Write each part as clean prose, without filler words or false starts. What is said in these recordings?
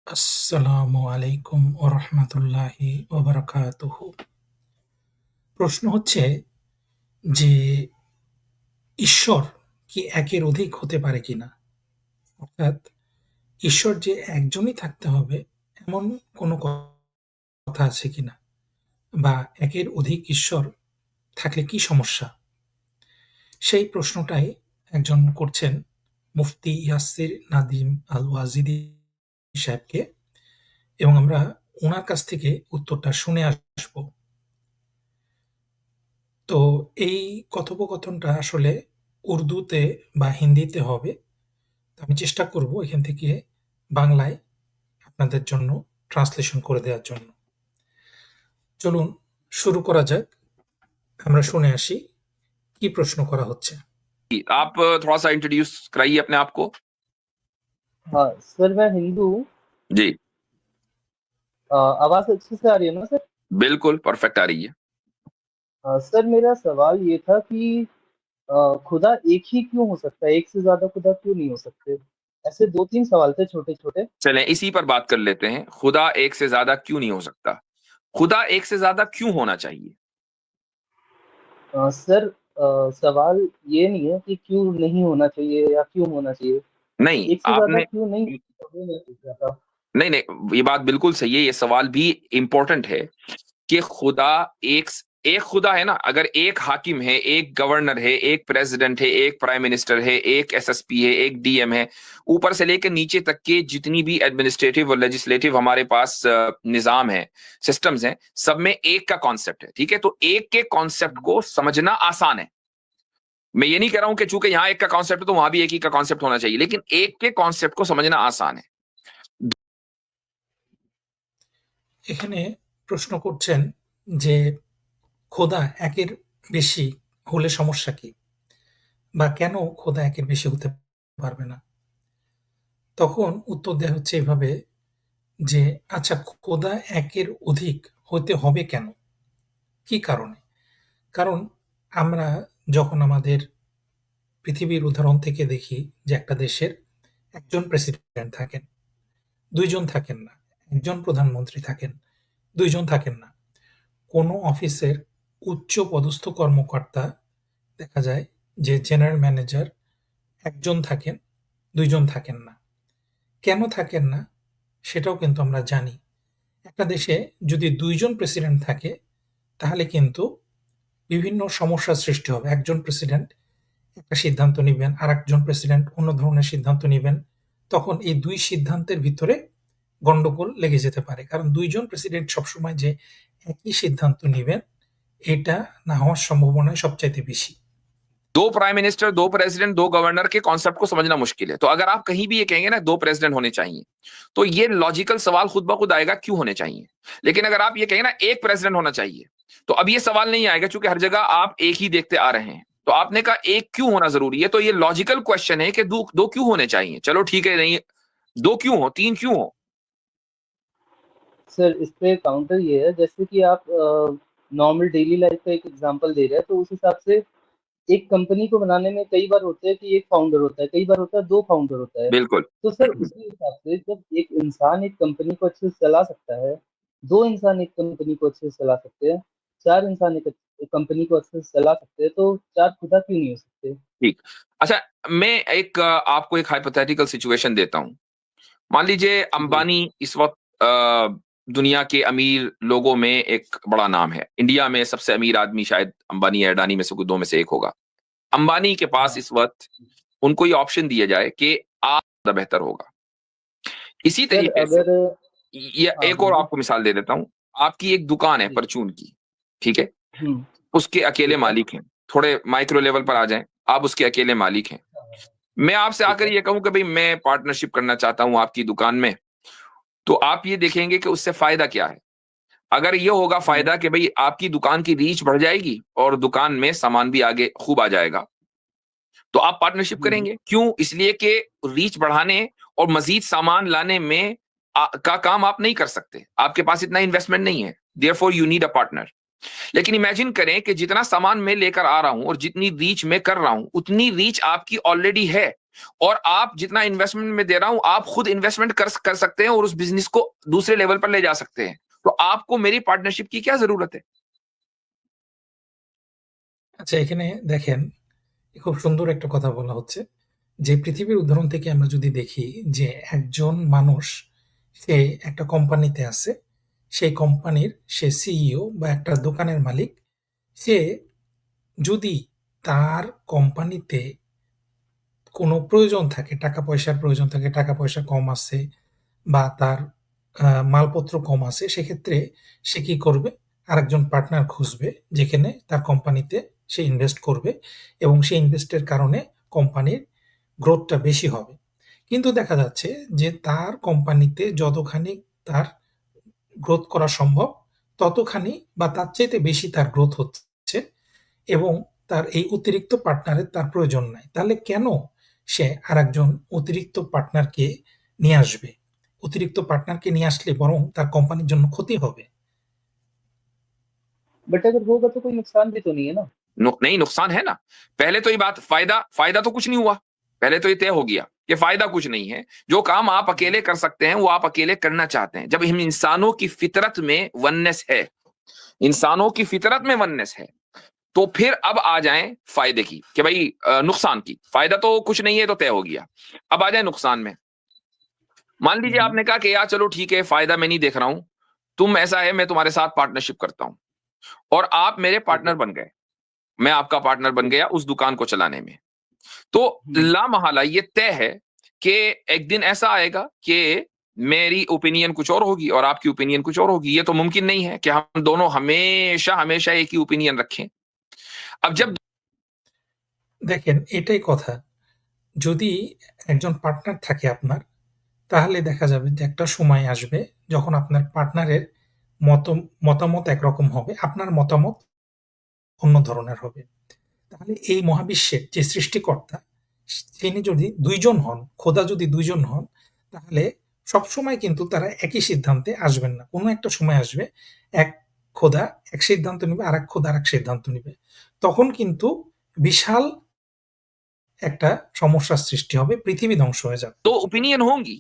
আসসালামু আলাইকুম ওয়া রাহমাতুল্লাহি ওয়া বারাকাতুহু। প্রশ্ন হচ্ছে যে ঈশ্বর কি একের অধিক হতে পারে কিনা? অর্থাৎ ঈশ্বর যে একজনই থাকতে হবে এমন কোনো কথা আছে কিনা? বা একের অধিক ঈশ্বর থাকলে কি সমস্যা? সেই প্রশ্নটাই একজন করছেন মুফতি ইয়াসির নাদিম আল ওয়াজিদি সাহেবকে এবং আমরা উনার কাছ থেকে উত্তরটা শুনে আসবো। তো এই কথোপকথনটা আসলে উর্দুতে বা হিন্দিতে হবে। তো আমি চেষ্টা করব এখান থেকে বাংলায় আপনাদের জন্য ট্রান্সলেশন করে দেওয়ার জন্য। চলুন শুরু করা যাক। আমরা শুনে আসি কি প্রশ্ন করা হচ্ছে। आप थोड़ा सा इंट्रोड्यूस कराइए अपने आप को। हाँ सर, मैं हिंदू हूँ। जी आवाज अच्छे से आ रही है ना सर? बिल्कुल परफेक्ट आ रही है। सर, मेरा सवाल ये था कि खुदा एक ही क्यों हो सकता है, एक से ज्यादा खुदा क्यों नहीं हो सकते? ऐसे दो तीन सवाल थे छोटे छोटे। चलें इसी पर बात कर लेते हैं, खुदा एक से ज्यादा क्यों नहीं हो सकता? खुदा एक से ज्यादा क्यों होना चाहिए? सर, सवाल ये नहीं है कि क्यों नहीं होना चाहिए या क्यों होना चाहिए, नहीं एक से ज्यादा आपने क्यों नहीं, अभी मैं पूछ रहा था। नहीं ये बात बिल्कुल सही है, ये सवाल भी इम्पोर्टेंट है कि खुदा एक खुदा है ना। अगर एक हाकिम है, एक गवर्नर है, एक प्रेसिडेंट है, एक प्राइम मिनिस्टर है, एक एसएसपी है, एक डीएम है, ऊपर से लेकर नीचे तक के जितनी भी एडमिनिस्ट्रेटिव और लेजिस्लेटिव हमारे पास निजाम है, सिस्टम्स हैं, सब में एक का कॉन्सेप्ट है। ठीक है, तो एक के कॉन्सेप्ट को समझना आसान है। मैं ये नहीं कह रहा हूं कि चूंकि यहां एक का कॉन्सेप्ट है तो वहां भी एक ही का कॉन्सेप्ट होना चाहिए, लेकिन एक के कॉन्सेप्ट को समझना आसान है। এখানে প্রশ্ন করছেন যে খোদা একের বেশি হলে সমস্যা কি? বা কেন খোদা একের বেশি হতে পারবে না? তখন উত্তর দেয়া হচ্ছে এভাবে যে আচ্ছা খোদা একের অধিক হতে হবে কেন? কি কারণে? কারণ আমরা যখন আমাদের পৃথিবীর উদাহরণ থেকে দেখি যে একটা দেশের একজন প্রেসিডেন্ট থাকেন, ২ জন থাকেন না। একজন প্রধানমন্ত্রী থাকেন, ২ জন থাকেন না। কোনো অফিসের উচ্চ পদস্থ কর্মকর্তা দেখা যায় যে জেনারেল ম্যানেজার ১ জন থাকেন, ২ জন থাকেন না। কেন থাকেন না? সেটাও কিন্তু আমরা জানি। একটা দেশে যদি ২ জন প্রেসিডেন্ট থাকে তাহলে কিন্তু বিভিন্ন সমস্যার সৃষ্টি হবে। একজন প্রেসিডেন্ট একটা সিদ্ধান্ত নিবেন, আরেকজন প্রেসিডেন্ট অন্য ধরনের সিদ্ধান্ত নিবেন। তখন এই ২ সিদ্ধান্তের ভিতরে গন্ডগোল লেগে যেতে পারে। কারণ ২ জন প্রেসিডেন্ট সবসময় যে একই সিদ্ধান্ত নিবেন, এটা না হওয়ার সম্ভাবনাই সবচাইতে বেশি। दो प्राइम मिनिस्टर, दो प्रेसिडेंट, दो गवर्नर के कॉन्सेप्ट को समझना मुश्किल है। तो अगर आप कहीं भी ये कहेंगे ना 2 प्रेसिडेंट होने चाहिए, तो ये लॉजिकल सवाल खुद ब खुद आएगा क्यों होने चाहिए। लेकिन अगर आप ये कहेंगे ना 1 प्रेसिडेंट होना चाहिए, तो अब ये सवाल नहीं आएगा क्योंकि हर जगह आप एक ही देखते आ रहे हैं। तो आपने कहा 1 क्यों होना ज़रूरी है, तो ये लॉजिकल क्वेश्चन है कि 2 क्यों होने चाहिए। चलो ठीक है, नहीं 2 क्यों हो, 3 क्यों हो? सर, इस पे काउंटर ये है, जैसे कि आप नॉर्मल डेली लाइफ का एक एग्जांपल दे रहे हैं, तो उस हिसाब से एक कंपनी को बनाने में कई बार होता है कि एक फाउंडर होता है, कई बार होता है 2 फाउंडर होता है। बिल्कुल। तो सर उसी हिसाब से जब एक इंसान एक कंपनी को अच्छे से चला सकता है, 2 इंसान एक कंपनी को अच्छे से चला सकते हैं, 4 इंसान एक कंपनी को अच्छे से चला सकते हैं, तो 4 खुदा क्यों नहीं हो सकते? ठीक। अच्छा, मैं एक आपको एक हाइपोथेटिकल सिचुएशन देता हूँ। मान लीजिए जी। अंबानी इस वक्त दुनिया के अमीर लोगों में एक बड़ा नाम है। इंडिया में सबसे अमीर आदमी शायद अंबानी या अडानी में से कोई 2 में से एक होगा। अंबानी के पास हाँ। इस वक्त उनको ये ऑप्शन दिया जाए कि आप ज़्यादा बेहतर होगा। इसी सर तरीके से अगर या हाँ, एक और बोलिए। आपको मिसाल दे देता हूँ। आपकी एक दुकान है जी। परचून की, ठीक है? हुँ, उसके अकेले ठीक है। मालिक हैं। थोड़े माइक्रो लेवल पर आ जाएँ, आप उसके अकेले मालिक हैं। मैं आपसे ठीक आकर है। ये कहूँ कि भई मैं पार्टनरशिप करना चाहता हूँ आपकी दुकान में, तो आप ये देखेंगे कि उससे फ़ायदा क्या है? अगर ये होगा हुँ, फ़ायदा कि भई आपकी दुकान की रीच बढ़ जाएगी और दुकान में सामान भी आगे खूब आ जाएगा, तो आप पार्टनरशिप हुँ, करेंगे। क्यों? इसलिए कि रीच बढ़ाने और मज़ीद सामान लाने में का काम आप नहीं कर सकते। आपके पास इतना इन्वेस्टमेंट नहीं है, therefore you need a partner. लेकिन इमेजिन करें कि जितना सामान मैं लेकर आ रहा हूं और जितनी रीच मैं कर रहा हूं, उतनी रीच आपकी ऑलरेडी है। और आप जितना इन्वेस्टमेंट में दे रहा हूं आप खुद इन्वेस्टमेंट कर सकते हैं और उस बिजनेस को दूसरे लेवल पर ले जा सकते हैं। तो आपको मेरी पार्टनरशिप की क्या जरूरत है? আচ্ছা, এখানে দেখেন খুব সুন্দর একটা কথা বলা হচ্ছে যে পৃথিবীর উদাহরণ থেকে আমরা যদি দেখি যে একজন মানুষ সে একটা কোম্পানিতে আছে, সেই কোম্পানির সে সিইও বা একটা দোকানের মালিক। সে যদি তার কোম্পানিতে কোনো প্রয়োজন থাকে, টাকা-পয়সার প্রয়োজন থাকে, টাকা-পয়সা কম আছে বা তার মালপত্র কম আছে, সেক্ষেত্রে সে কি করবে? আরেকজন পার্টনার খুঁজবে, যেখানে তার কোম্পানিতে সে ইনভেস্ট করবে এবং সেই ইনভেস্টের কারণে কোম্পানির গ্রোথটা বেশি হবে। কিন্তু দেখা যাচ্ছে যে তার কোম্পানিতে যতখানি তার গ্রোথ করা সম্ভব, ততখানি বা তার চাইতে বেশি তার গ্রোথ হচ্ছে এবং তার এই অতিরিক্ত পার্টনারের তার প্রয়োজন নাই। তাহলে কেন সে আরেকজন অতিরিক্ত পার্টনারকে নিয়ে আসবে? অতিরিক্ত পার্টনারকে নিয়ে আসলে বরং তার কোম্পানির জন্য ক্ষতি হবে। बट अगर होगा तो कोई नुकसान भी तो नहीं है ना? नहीं, नुकसान है ना। पहले तो ये बात फायदा तो कुछ नहीं हुआ। पहले तो ये तय हो गया कि फायदा कुछ नहीं है। जो काम आप अकेले कर सकते हैं वो आप अकेले करना चाहते हैं। जब हम इंसानों की फितरत में वननेस है, इंसानों की फितरत में वननेस है, तो फिर अब आ जाएं फायदे की कि भाई नुकसान की। फायदा तो कुछ नहीं है तो तय हो गया। अब आ जाए नुकसान में। मान लीजिए आपने कहा कि यार चलो ठीक है, फायदा मैं नहीं देख रहा हूं, तुम ऐसा है मैं तुम्हारे साथ पार्टनरशिप करता हूं और आप मेरे पार्टनर बन गए, मैं आपका पार्टनर बन गया उस दुकान को चलाने में। तो लामहला ये तय है कि एक दिन ऐसा आएगा कि मेरी ओपिनियन कुछ और होगी और आपकी ओपिनियन कुछ और होगी। ये तो मुमकिन नहीं है कि हम दोनों हमेशा हमेशा एक ही ओपिनियन रखें। अब जब দেখেন এটাই কথা। যদি একজন পার্টনার থাকে আপনার, তাহলে দেখা যাবে যে একটা সময় আসবে যখন আপনার পার্টনারের মত মতামত একরকম হবে, আপনার মতামত অন্য ধরনের হবে। তাহলে এই মহাবিশ্বের যে সৃষ্টিকর্তা, তিনি যদি ২ জন হন, খোদা যদি ২ জন হন, তাহলে সবসময় কিন্তু তারা একই সিদ্ধান্তে আসবেন না। কোনো একটা সময় আসবে, এক খোদা এক সিদ্ধান্ত নিবে, আরেক খোদা আরেক সিদ্ধান্ত নিবে। তখন কিন্তু বিশাল একটা সমস্যার সৃষ্টি হবে, পৃথিবী ধ্বংস হয়ে যাবে। तो ओपिनियन होंगी,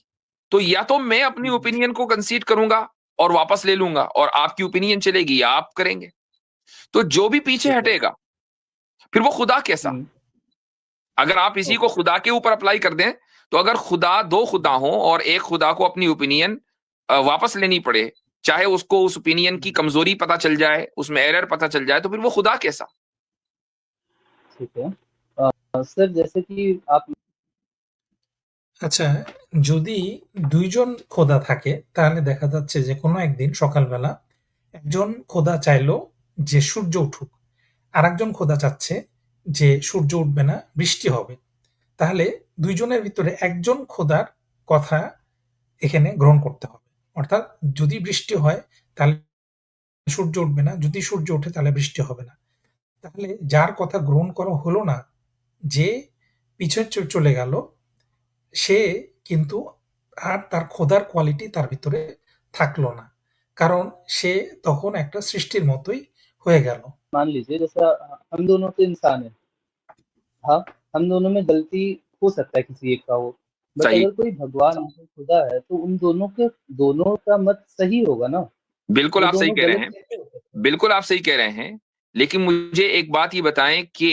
तो या तो मैं अपनी ओपिनियन को कंसीड करूंगा और वापस ले लूंगा और आपकी ओपिनियन चलेगी या आप करेंगे। तो जो भी पीछे हटेगा फिर वो खुदा कैसा? अगर आप इसी को खुदा के ऊपर अप्लाई कर दें तो अगर खुदा दो खुदा हो और एक खुदा को अपनी ओपिनियन वापस लेनी पड़े, चाहे उसको उस ओपिनियन की कमजोरी पता चल जाए, उसमें एरर पता चल जाए, तो फिर वो खुदा कैसा? ठीक है। सर जैसे कि आप আচ্ছা, যদি ২ জন খোদা থাকে, তাহলে দেখা যাচ্ছে যে কোনো একদিন সকালবেলা একজন খোদা চাইলো যে সূর্য উঠুক। আরেকজন খোদা চাচ্ছে যে সূর্য উঠবে না, বৃষ্টি হবে। তাহলে ২ জনের ভিতরে একজন খোদার কথা এখানে গ্রহণ করতে হবে। অর্থাৎ যদি বৃষ্টি হয় তাহলে সূর্য উঠবে না, যদি সূর্য ওঠে তাহলে বৃষ্টি হবে না। তাহলে যার কথা গ্রহণ করা হলো না, যে পিছনে চলে গেল, সে কিন্তু আর তার খোদার কোয়ালিটি তার ভিতরে থাকলো না। কারণ সে তখন একটা সৃষ্টির মতোই হয়ে গেল। मान लीजिए जैसा हम दोनों तो इंसान हैं, हाँ, हम दोनों में गलती हो सकता है किसी एक का हो, बट सही, अगर कोई भगवान है, कोई खुदा है, तो उन दोनों का मत सही होगा ना? बिल्कुल वो आप सही दोनों कह रहे गलत हैं। कैसे हो सकते हैं? बिल्कुल आप सही कह रहे हैं। लेकिन मुझे एक बात ये बताएं कि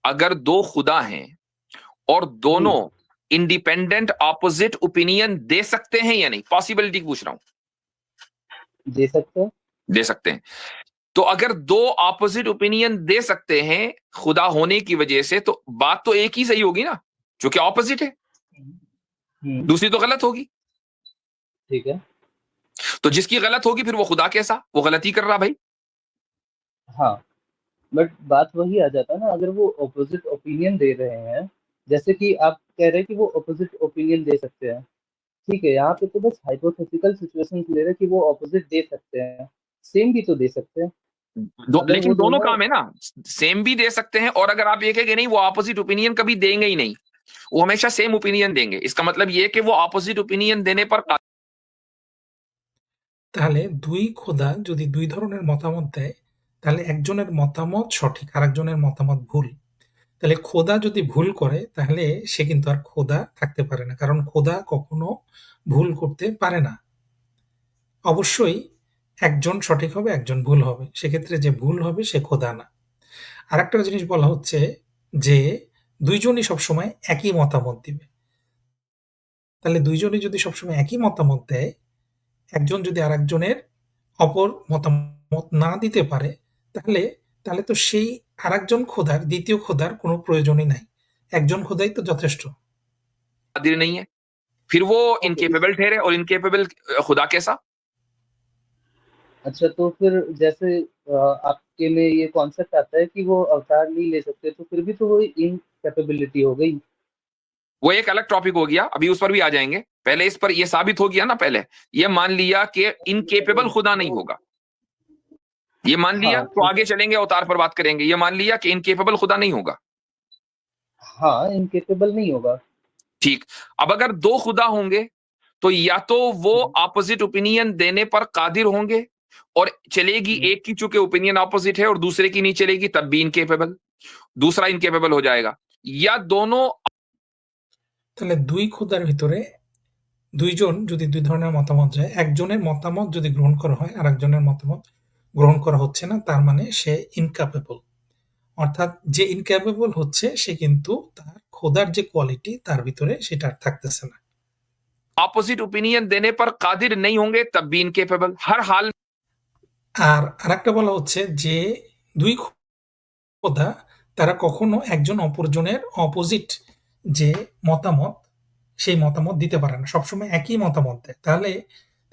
अगर दो खुदा हैं और दोनों इंडिपेंडेंट ऑपोजिट ओपिनियन दे सकते हैं या नहीं, पॉसिबिलिटी पूछ रहा हूं। दे सकते हैं। दे सकते हैं। तो अगर दो ऑपोजिट ओपिनियन दे सकते हैं खुदा होने की वजह से, तो बात तो एक ही सही होगी ना, जो कि ऑपोजिट है। दूसरी तो गलत होगी। ठीक है। तो जिसकी गलत होगी फिर वो खुदा कैसा? वो गलती कर रहा भाई। हाँ, बट बात वही आ जाता है ना, अगर वो ऑपोजिट ओपिनियन दे रहे हैं, जैसे कि आप कह रहे हैं कि वो ऑपोजिट ओपिनियन दे सकते हैं, ठीक है, यहाँ पे तो बस हाइपोथेटिकल सिचुएशंस ले रहे हैं कि वो ऑपोजिट दे सकते हैं, सेम भी तो दे सकते हैं। अगर लेकिन वो दोनों दोनों काम है ना, सेम भी दे सकते हैं और अगर आप ये कहेंगे नहीं वो ऑपोजिट ओपिनियन कभी देंगे ही नहीं, वो हमेशा सेम ओपिनियन देंगे, इसका मतलब ये कि वो ऑपोजिट ओपिनियन देने पर তাহলে ২ খোদা যদি ২ ধরনের মতামত দেয়, তাহলে একজনের মতামত সঠিক, আরেকজনের মতামত ভুল। তাহলে খোদা যদি ভুল করে তাহলে সে কিন্তু আর খোদা থাকতে পারে না। কারণ খোদা কখনো ভুল করতে পারে না। অবশ্যই একজন সঠিক হবে, একজন ভুল হবে। সেক্ষেত্রে যে ভুল হবে সে খোদা না। আরেকটা জিনিস বলা হচ্ছে যে ২ জনই সবসময় একই মতামত দিবে। তাহলে ২ জনই যদি সবসময় একই মতামত দেয়, একজন যদি আরেকজনের অপর মতামত না দিতে পারে, তাহলে তো সেই আরেকজন খোদার, ২য় খোদার কোনো প্রয়োজনই নাই। একজন খোদাই তো যথেষ্ট। कादिर नहीं है, फिर वो ओके, इनकेपेबल ठहरे और इनकेपेबल खुदा कैसा? अच्छा तो फिर जैसे आपके में ये कॉन्सेप्ट आता है कि वो अवतार नहीं ले सकते, तो फिर भी तो वो इनकैपेबिलिटी हो गई। वो एक अलग टॉपिक हो गया, अभी उस पर भी आ जाएंगे। पहले इस पर ये साबित हो गया ना, पहले ये मान लिया कि इनकेपेबल खुदा नहीं होगा, ये मान लिया, हाँ तो ठीक आगे है, चलेंगे अवतार पर बात करेंगे। ये मान लिया कि इनकेपेबल खुदा नहीं होगा, हाँ इनकेपेबल नहीं होगा। ठीक। अब अगर दो खुदा होंगे तो या तो वो हम्म, ऑपोजिट ओपिनियन देने पर कादिर होंगे और चलेगी हम्म, एक की चूंकि ओपिनियन ऑपोजिट है और दूसरे की नहीं चलेगी, तब भी इनकेपेबल, दूसरा इनकेपेबल हो जाएगा। या दोनों তাহলে ২ খোদার ভিতরে ২ জন যদি ২ ধরনের মতামত যায়, একজনের মতামত যদি গ্রহণ করা হয়, আরেকজনের মতামত গ্রহণ করা হচ্ছে না, তার মানে সে ইনক্যাপেবল। অর্থাৎ যে ইনক্যাপেবল হচ্ছে সে কিন্তু তার খোদার যে কোয়ালিটি তার ভিতরে সেটা আর থাকতেছে না। ऑपोजिट ओपिनियन देने पर कादिर नहीं होंगे, तब भी इनकेपेबल। हर हाल আর আরেকটা বলা হচ্ছে যে ২ খোদা তারা কখনো একজন অপরজনের অপোজিট যে মতামত, সেই মতামত দিতে পারে না। সবসময় একই মতামত দেয়। তাহলে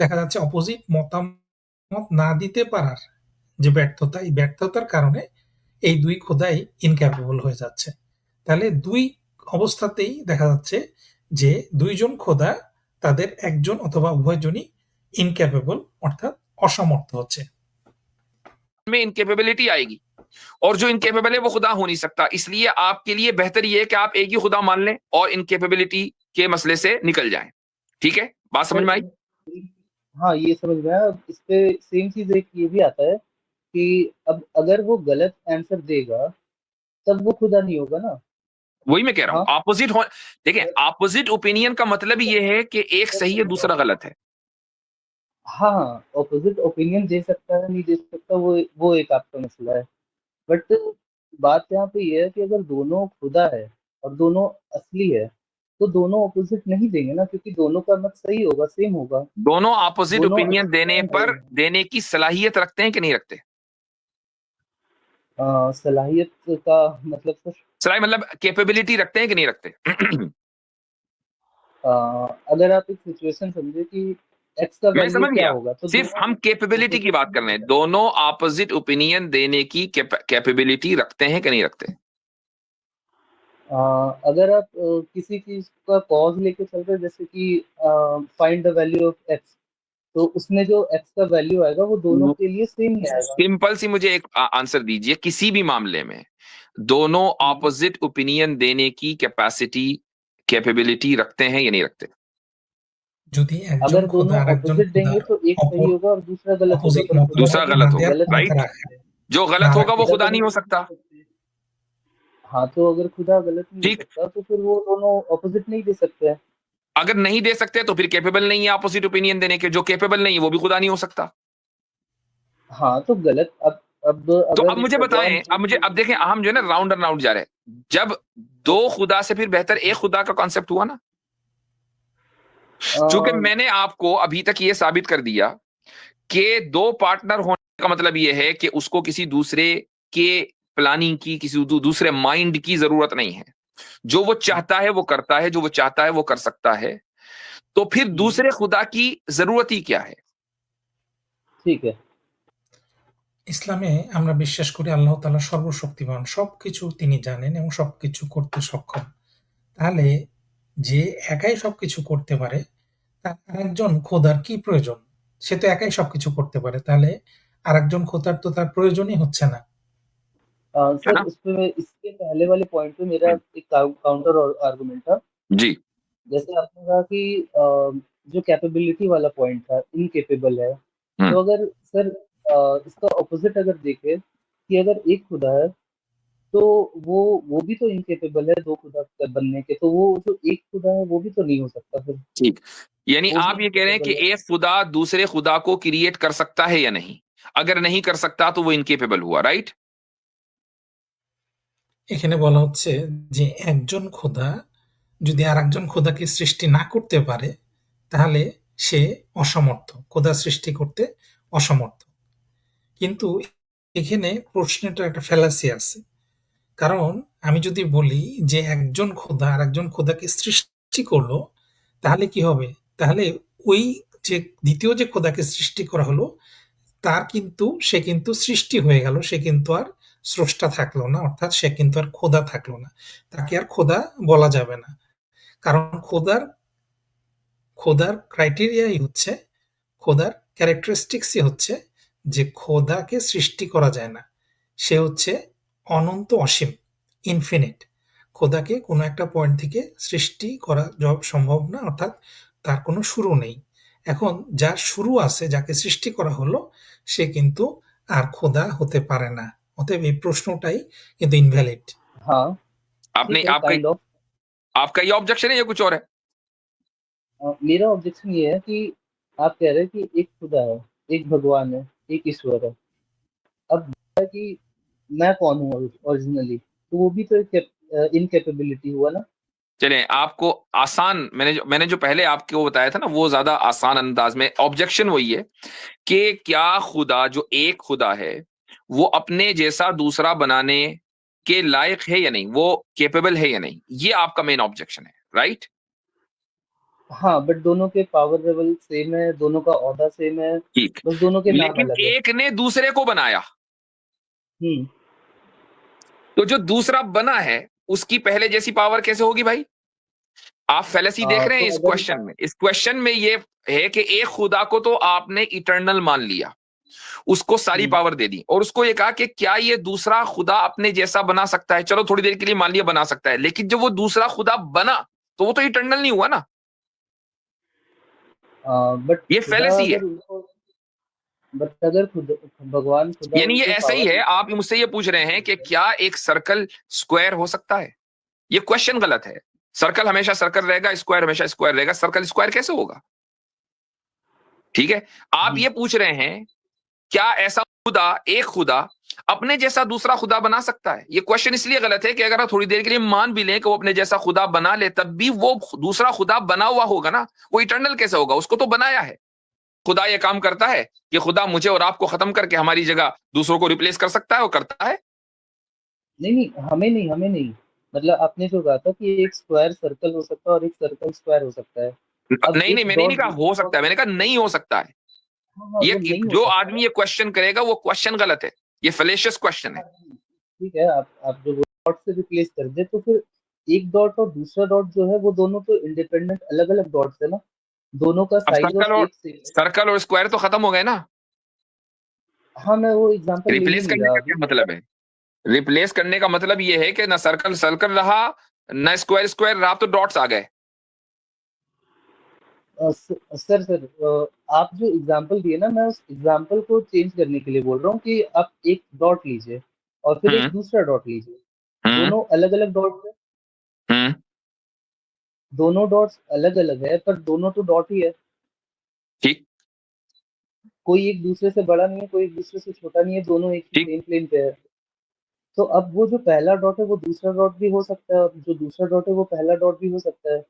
দেখা যাচ্ছে অপোজিট মতামত না দিতে পারার যে ব্যর্থতা, এই ব্যর্থতার কারণে এই ২ খোদাই ইনক্যাপেবল হয়ে যাচ্ছে। তাহলে ২ অবস্থাতেই দেখা যাচ্ছে যে ২ জন খোদা তাদের একজন অথবা উভয়জনই ইনক্যাপেবল অর্থাৎ অসমর্থ হচ্ছে। में इनकेपेबिलिटी आएगी और जो इनकेपेबल है वो खुदा हो नहीं सकता। इसलिए आपके लिए बेहतर ये है कि आप एक ही खुदा मान लें और इनकेपेबिलिटी के मसले से निकल जाएं। ठीक है, बात समझ सर में आई? हाँ ये समझ में आया। अब इस पे सेम चीज एक ये भी आता है कि अब अगर वो गलत आंसर देगा तब वो खुदा नहीं होगा ना। वही मैं कह रहा हूं, हाँ ऑपोजिट हो। देखिए, ऑपोजिट ओपिनियन का मतलब ये है कि एक सही है दूसरा गलत है। हाँ हाँ ऑपोजिट ओपिनियन दे सकता है नहीं दे सकता, वो एक आपका मसला है। बट बात यहाँ पे ये है कि अगर दोनों खुदा है और दोनों असली है तो दोनों ऑपोजिट नहीं देंगे ना, क्योंकि दोनों का मत सही होगा, सेम होगा। दोनों ऑपोजिट दोनों ओपिनियन देने पर देने की सलाहियत रखते हैं कि नहीं रखते? सलाहियत का मतलब सर सलाहियत मतलब कैपेबिलिटी रखते हैं कि नहीं रखते? अगर आप एक सिचुएशन समझे कि एक्स का मैं वैल्यू समझ क्या गया, होगा तो सिर्फ दोनों हम कैपेबिलिटी की बात कर रहे हैं। दोनों ऑपोजिट ओपिनियन देने की कैपेबिलिटी रखते हैं कि नहीं रखते? अगर आप किसी चीज का कॉज लेके चल रहे हैं, जैसे कि find the value of x, तो उसमें जो एक्स का वैल्यू आएगा वो दोनों के लिए सेम ही आएगा। सिंपल सी मुझे एक आंसर दीजिए, किसी भी मामले में दोनों ऑपोजिट ओपिनियन देने की कैपेबिलिटी रखते हैं या नहीं रखते? যদি একজন अगर খোদা दोनों আরেকজন ऑपोजिट খোদার देंगे तो एक অপর सही होगा और दूसरा गलत होगा, অপোজিট पर खुदा মতামত दूसरा कभी না गलत দেওয়ার होगा, गलत राइट? ক্ষমতা नहीं রাখে दे सकते। जो না गलत होगा वो রাখে। खुदा खुदा कभी नहीं हो गलत सकता। नहीं दे सकते। हाँ तो अगर खुदा गलत नहीं दे ठीक, सकता तो फिर वो दोनों ऑपोजिट नहीं दे सकते हैं। अगर नहीं दे सकते तो फिर कैपेबल नहीं है ऑपोजिट ओपिनियन देने के। जो कैपेबल नहीं है वो भी खुदा नहीं हो सकता। हाँ तो गलत अब तो अब अगर मुझे भगवान बताएं, अब देखें, हम जो है ना राउंड एंड राउंड जा रहे हैं। जब दो खुदा से फिर बेहतर एक खुदा का कॉन्सेप्ट हुआ ना, चूंकि मैंने आपको अभी तक ये साबित कर दिया कि दो पार्टनर होने का मतलब ये है कि उसको किसी दूसरे के प्लानिंग की, किसी दूसरे माइंड की जरूरत नहीं है। जो वो चाहता है वो करता है, जो वो चाहता है वो कर सकता है। तो फिर दूसरे खुदा की जरूरत ही क्या है? ठीक है। ইসলামে আমরা বিশ্বাস করি আল্লাহ তাআলা সর্বশক্তিমান। সবকিছু তিনি জানেন এবং সবকিছু করতে সক্ষম। তাহলে যে একাই সবকিছু করতে পারে, তার আরেকজন খোদার কি প্রয়োজন? সে তো একাই সবকিছু করতে পারে। তাহলে আরেকজন খোদার তো তার প্রয়োজনই হচ্ছে না। है सर ना? उस पे इसके पहले वाले पॉइंट पे मेरा एक काउंटर आर्गुमेंट था। जी। जैसे आपने कहा कि जो कैपेबिलिटी वाला पॉइंट था इनकेपेबल है, हम्म। तो अगर सर इसका ऑपोजिट अगर देखें कि अगर एक खुदा है तो वो भी तो इनकेपेबल है दो खुदा बनने के, तो वो जो एक खुदा है वो भी तो नहीं हो सकता फिर। ठीक, यानी वो भी आप ये कह रहे हैं कि इनकेपेबल है। एक खुदा दूसरे खुदा को क्रिएट कर सकता है या नहीं? अगर नहीं कर सकता तो वो इनकेपेबल हुआ, राइट? এখানে বলা হচ্ছে যে একজন খোদা যদি আরেকজন খোদাকে সৃষ্টি না করতে পারে, তাহলে সে অসমর্থ। খোদা সৃষ্টি করতে অসমর্থ। কিন্তু এখানে প্রশ্নটার একটা ফ্যালাসি আছে। কারণ আমি যদি বলি যে একজন খোদা আরেকজন খোদাকে সৃষ্টি করলো, তাহলে কি হবে? তাহলে ওই যে ২য় যে খোদাকে সৃষ্টি করা হলো, সে কিন্তু সৃষ্টি হয়ে গেল। সে কিন্তু আর স্রষ্টা থাকলো না। অর্থাৎ সে কিন্তু আর খোদা থাকলো না। তাকে আর খোদা বলা যাবে না। কারণ খোদার ক্রাইটেরিয়াই হচ্ছে, খোদার ক্যারেক্টারিস্টিক্সই হচ্ছে যে খোদাকে সৃষ্টি করা যায় না। সে হচ্ছে অনন্ত অসীম, ইনফিনিট। খোদাকে কোনো একটা পয়েন্ট থেকে সৃষ্টি করা সম্ভব না, অর্থাৎ তার কোনো শুরু নেই। এখন যার শুরু আছে, যাকে সৃষ্টি করা হলো, সে কিন্তু আর খোদা হতে পারে না। অতএব এই প্রশ্নটাই কিন্তু ইনভ্যালিড। हाँ, आपने ठीक है, आपका काइंड ऑफ। आपका ये ऑब्जेक्शन है या कुछ और है? मेरा ऑब्जेक्शन ये है कि आप कह रहे हैं कि एक खुदा है, एक भगवान है, एक ईश्वर है। अब है कि मैं कौन हूँ ओरिजिनली, तो वो भी तो एक इनकेपेबिलिटी हुआ ना। चलें, आपको आसान मैंने जो पहले आपको बताया था ना, वो ज्यादा आसान अंदाज में ऑब्जेक्शन वही है कि क्या खुदा जो एक खुदा है वो अपने जैसा दूसरा बनाने के लायक है या नहीं, वो केपेबल है या नहीं, ये आपका मेन ऑब्जेक्शन है, राइट? हाँ, बट दोनों के पावर लेवल सेम है, दोनों का ओहदा सेम है, ठीक, बस दोनों के नाम लेकिन अलग है। एक ने दूसरे को बनाया, हम्म। तो जो दूसरा बना है उसकी पहले जैसी पावर कैसे होगी भाई? आप फैलेसी देख रहे हैं तो इस अगर क्वेश्चन में? इस क्वेश्चन में ये है कि एक खुदा को तो आपने इटर्नल मान लिया, उसको सारी पावर दे दी, और उसको ये कहा कि क्या ये दूसरा खुदा अपने जैसा बना सकता है? चलो थोड़ी देर के लिए मान लिया बना सकता है, लेकिन जब वो दूसरा खुदा बना तो वो तो इटर्नल नहीं हुआ ना। बट ये खुदा फैलेसी है। अगर उनको बट अगर भगवान खुदा यानी ये उनको ऐसा ही पावर है, आप मुझसे ये पूछ रहे हैं कि क्या एक सर्कल स्क्वायर हो सकता है? ये क्वेश्चन गलत है। सर्कल हमेशा सर्कल रहेगा, स्क्वायर हमेशा स्क्वायर रहेगा। सर्कल स्क्वायर कैसे होगा? ठीक है, आप ये पूछ रहे हैं क्या ऐसा खुदा, एक खुदा अपने जैसा दूसरा खुदा बना सकता है? ये क्वेश्चन इसलिए गलत है कि अगर आप थोड़ी देर के लिए मान भी लें कि वो अपने जैसा खुदा बना ले, तब भी वो दूसरा खुदा बना हुआ होगा ना, वो इटर्नल कैसे होगा? उसको तो बनाया है। खुदा ये काम करता है कि खुदा मुझे और आपको खत्म करके हमारी जगह दूसरों को रिप्लेस कर सकता है, वो करता है। नहीं, हमें नहीं। मतलब आपने जो कहा था कि एक स्क्वायर सर्कल हो सकता है और एक सर्कल स्क्वायर हो सकता है। अब नहीं नहीं, एक मैंने नहीं डॉट कहा हो दूसरे डॉट। सकता है, मैंने कहा नहीं हो सकता है। हाँ, ये वो नहीं हो जो सकता आदमी है। ये क्वेश्चन करेगा वो क्वेश्चन गलत है, ये फेलेशियस क्वेश्चन है। ठीक है, आप जो डॉट से रिप्लेस कर दे तो फिर एक डॉट और दूसरा डॉट जो है वो दोनों तो इंडिपेंडेंट अलग-अलग डॉट्स है ना। दोनों का अब साइज और शेप सेम है। सर्कल और स्क्वायर तो खत्म हो गए ना। हाँ, मैं वो एग्जांपल ले ही रिप्लेस नहीं करने रहा का अभी। क्या मतलब है? रिप्लेस करने का मतलब ये है कि ना सर्कल सर्कल रहा, ना स्क्वायर स्क्वायर रहा, तो डॉट्स आ गए। आप जो एग्जांपल दिए ना, मैं उस एग्जांपल को चेंज करने के लिए बोल रहा हूँ कि आप एक डॉट लीजिए और फिर एक हम्म दूसरा डॉट लीजिए। हम्म दोनों अलग-अलग डॉट्स है। हम्म दोनों डॉट्स अलग-अलग है पर दोनों तो डॉट ही है। ठीक कोई एक दूसरे से बड़ा नहीं है, कोई एक दूसरे से छोटा नहीं है, दोनों एक ही ठीक। सेम प्लेन पे है। तो अब वो जो पहला डॉट है वो दूसरा डॉट भी हो सकता है, और जो दूसरा डॉट है वो पहला डॉट भी हो सकता है।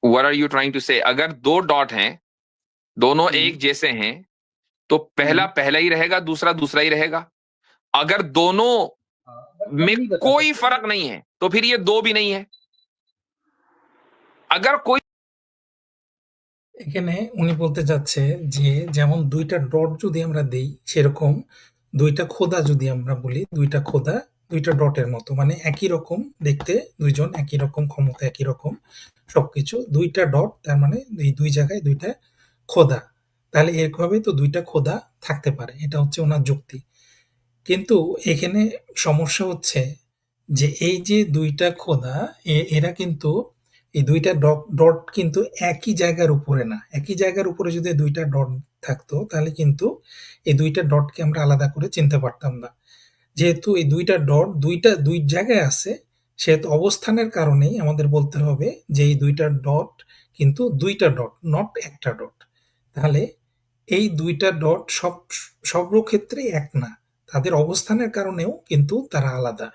What are you trying to say? अगर दो डॉट हैं, दोनों हुँ, एक जैसे हैं, तो पहला हुँ। पहला ही रहेगा, दूसरा दूसरा ही रहेगा। अगर दोनों हाँ, बट हम में नहीं बता कोई सकते। फर्क नहीं है, तो फिर ये दो भी नहीं है। अगर कोई এখানে উনি বলতে চাচ্ছে যে যেমন ২ টা ডট যদি আমরা দেই, সেরকম ২ টা খোদা যদি আমরা বলি, ২ টা খোদা ২ টা ডটের মতো। মানে একই রকম দেখতে, ২ জন একই রকম ক্ষমতা, একই রকম সবকিছু। ২ টা ডট তার মানে এই ২ জায়গায় ২ টা খোদা। তাহলে এভাবেই তো ২ টা খোদা থাকতে পারে। এটা হচ্ছে উনার যুক্তি। কিন্তু এখানে সমস্যা হচ্ছে যে এই যে ২ টা খোদা, এরা কিন্তু এই ২ টা ডট কিন্তু একই জায়গার উপরে না। একই জায়গার উপরে যদি ২ টা ডট থাকতো, তাহলে কিন্তু এই ২ টা ডটকে আমরা আলাদা করে চিনতে পারতাম না। যেহেতু এই ২ টা ডট ২ জায়গায় আছে, সেহেতু অবস্থানের কারণেই আমাদের বলতে হবে যে এই ২ টা ডট কিন্তু ২ টা ডট, নট একটা ডট। তাহলে এই ২ টা ডট সর্বক্ষেত্রেই এক না। তাদের অবস্থানের কারণেও কিন্তু তারা আলাদা।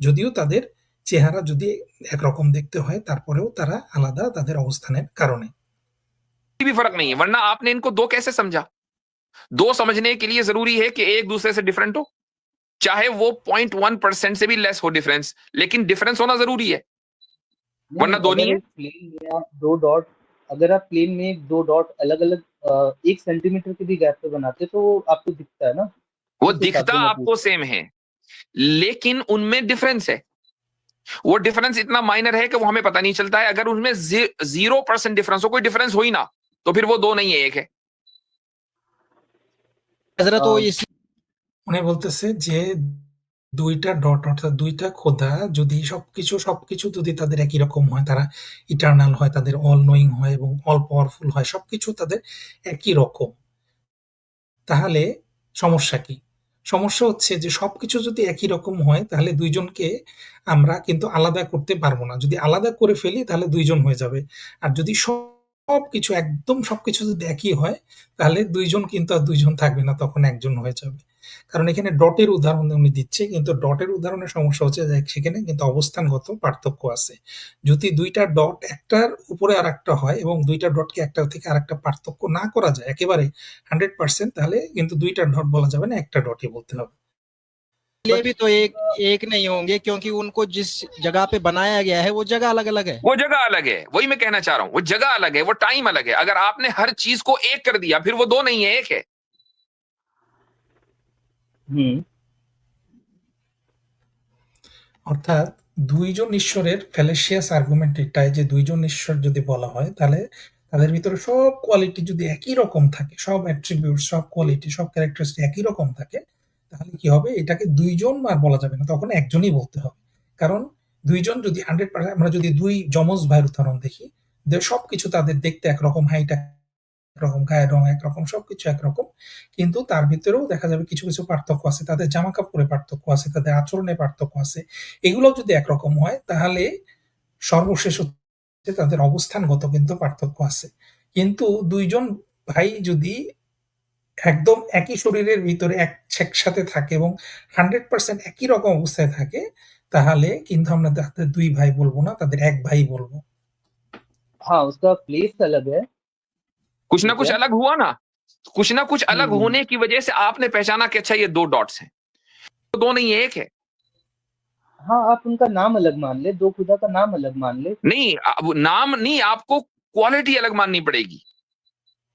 যদিও তাদের চেহারা যদি একরকম দেখতে হয়, তারপরেও তারা আলাদা তাদের অবস্থানের কারণে। भी फर्क नहीं है, वरना आपने इनको दो कैसे समझा? दो समझने के लिए जरूरी है कि एक दूसरे से डिफरेंट हो, चाहे वो 0.1% से भी लेस हो डिफरेंस, लेकिन डिफरेंस होना जरूरी है, वरना दो नहीं है। प्लेन में आप 2 डॉट, अगर आप प्लेन में 2 डॉट अलग-अलग 1 सेंटीमीटर के भी गैप पे बनाते तो वो आपको दिखता है ना? वो उस हिसाब दिखता से मैं आपको पूछ सेम है, लेकिन उनमें डिफरेंस है। वो डिफरेंस इतना माइनर है कि वो हमें पता नहीं चलता है। अगर उनमें 0% डिफरेंस हो, कोई डिफरेंस हो ही ना, तो फिर वो दो नहीं है, एक है। हजरत वो इस উনি বলতেছে যে ২ টা ডট অর্থাৎ ২ টা খোদা যদি সবকিছু যদি তাদের একই রকম হয়, তারা ইটারনাল হয়, তাদের অল নোয়িং হয় এবং অল পাওয়ারফুল হয়, সবকিছু তাদের একই রকম। তাহলে সমস্যা কি? সমস্যা হচ্ছে যে সবকিছু যদি একই রকম হয় তাহলে ২ জনকে আমরা কিন্তু আলাদা করতে পারব না। যদি আলাদা করে ফেলি তাহলে ২ জন হয়ে যাবে। আর যদি সবকিছু যদি একই হয় তাহলে ২ জন কিন্তু আর ২ জন থাকবে না, তখন ১ জন হয়ে যাবে। কারণ এখানে ডটের উদাহরণ উনি দিচ্ছে, কিন্তু ডটের উদাহরণের সমস্যা হচ্ছে যে সেখানে কিন্তু অবস্থানগত পার্থক্য আছে। যদি ২ টা ডট একটার উপরে আরেকটা হয় এবং ২ টা ডটকে একটা থেকে আরেকটা পার্থক্য না করা যায় একেবারে 100%, তাহলে কিন্তু ২ টা ডট বলা যাবে না, একটা डॉटই বলতে হবে। लिए भी तो एक नहीं होंगे, क्योंकि उनको जिस जगह पे बनाया गया है वो जगह अलग-अलग है। वो जगह अलग है, वही मैं कहना चाह रहा हूं, वो जगह अलग है, वो टाइम अलग है। अगर आपने हर चीज को एक कर दिया, फिर वो दो नहीं है, एक है। हुँ। অর্থাৎ ২ জন ঈশ্বরের ফ্যালাসিয়াস আর্গুমেন্ট এটাই যে ২ জন ঈশ্বর যদি বলা হয় তাহলে তাদের ভিতরে সব কোয়ালিটি যদি একই রকম থাকে, সব অ্যাট্রিবিউট, সব কোয়ালিটি, সব ক্যারেক্টারিস্টিক একই রকম থাকে, তাহলে কি হবে? এটাকে ২ জন আর বলা যাবে না, তখন একজনই বলতে হবে। কারণ ২ জন যদি 100%, আমরা যদি ২ যমজ ভাইয়ের উদাহরণ দেখি, সবকিছু তাদের দেখতে একরকম, হাইট একরকম, গায়ের রং একরকম, সবকিছু একরকম। কিন্তু তার ভিতরেও দেখা যাবে কিছু পার্থক্য আছে। তাদের জামাকাপড়ে পার্থক্য আছে, তাদের আচরণে পার্থক্য আছে। এগুলোও যদি একরকম হয় তাহলে সর্বশেষ হচ্ছে তাদের অবস্থানগত কিন্তু পার্থক্য আছে। কিন্তু ২ জন ভাই যদি একদম একই শরীরের ভিতরে একসাথে থাকে এবং 100% একই রকম অবস্থায় থাকে, তাহলে কিন্তু আমরা তাদের ২ ভাই বলবো না, তাদের ১ ভাই বলবো। हाँ, उसका प्लेस अलग है। कुछ ना ठीक कुछ है। अलग हुआ ना, कुछ ना कुछ अलग होने की वजह से आपने पहचाना कि अच्छा ये 2 डॉट्स हैं, तो दो नहीं है, एक है। हाँ, आप उनका नाम अलग मान लें, 2 खुदा का नाम अलग मान लें। नहीं, वो नाम नहीं, आपको क्वालिटी अलग माननी पड़ेगी।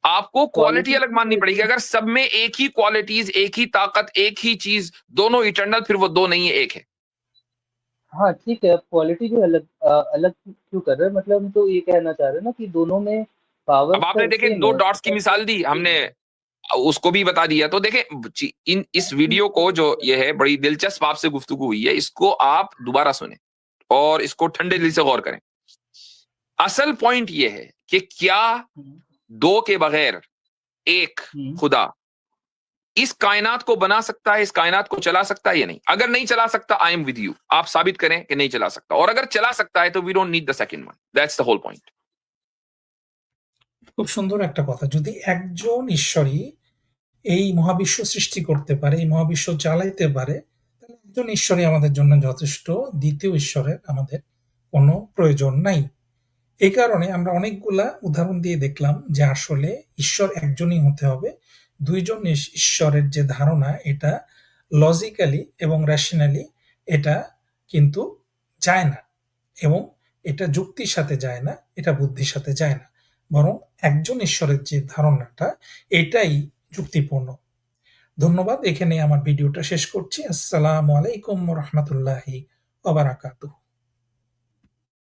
आपको क्वालिटी अलग माननी पड़ेगी। अगर सब में एक ही क्वालिटीज, एक ही ताकत, एक ही चीज, दोनों इटर्नल, फिर वो दो नहीं है, एक है। हाँ, ठीक है, क्वालिटी भी अलग क्यों कर रहे हैं? मतलब हम तो ये कहना चाह रहे हैं ना कि दोनों में पावर अब आपने देखे सेम 2 है। डॉट्स की मिसाल दी हमने, उसको भी बता दिया। तो देखें, इस वीडियो को जो ये है, बड़ी दिलचस्प आपसे गुफ्तगू हुई है, इसको आप दोबारा सुने और इसको ठंडे दिल से गौर करें। असल पॉइंट ये है कि क्या 2 के बगैर एक खुदा इस कायनात को बना सकता है, इस कायनात को चला सकता है या नहीं? अगर नहीं चला सकता, आई एम विद यू, आप साबित करें कि नहीं चला सकता। और अगर चला सकता है तो we don't need the second one. That's the whole point. খুব সুন্দর একটা কথা। যদি একজন ঈশ্বরই এই মহাবিশ্ব সৃষ্টি করতে পারে, এই মহাবিশ্ব চালাইতে পারে, তাহলে একজন ঈশ্বরই আমাদের জন্য যথেষ্ট। দ্বিতীয় ঈশ্বরের আমাদের কোনো প্রয়োজন নাই। এই কারণে আমরা অনেকগুলা উদাহরণ দিয়ে দেখলাম যে আসলে ঈশ্বর একজনই হতে হবে। ২ জন ঈশ্বরের যে ধারণা, এটা লজিক্যালি এবং রেশনালি এটা কিন্তু যায় না, এবং এটা যুক্তির সাথে যায় না, এটা বুদ্ধির সাথে যায় না। বরং একজন ঈশ্বরের যে ধারণাটা, এটাই যুক্তিপূর্ণ। ধন্যবাদ। এখানেই আমার ভিডিওটা শেষ করছি। আসসালামু আলাইকুম ওয়া রাহমাতুল্লাহি ওয়া বারাকাতুহু।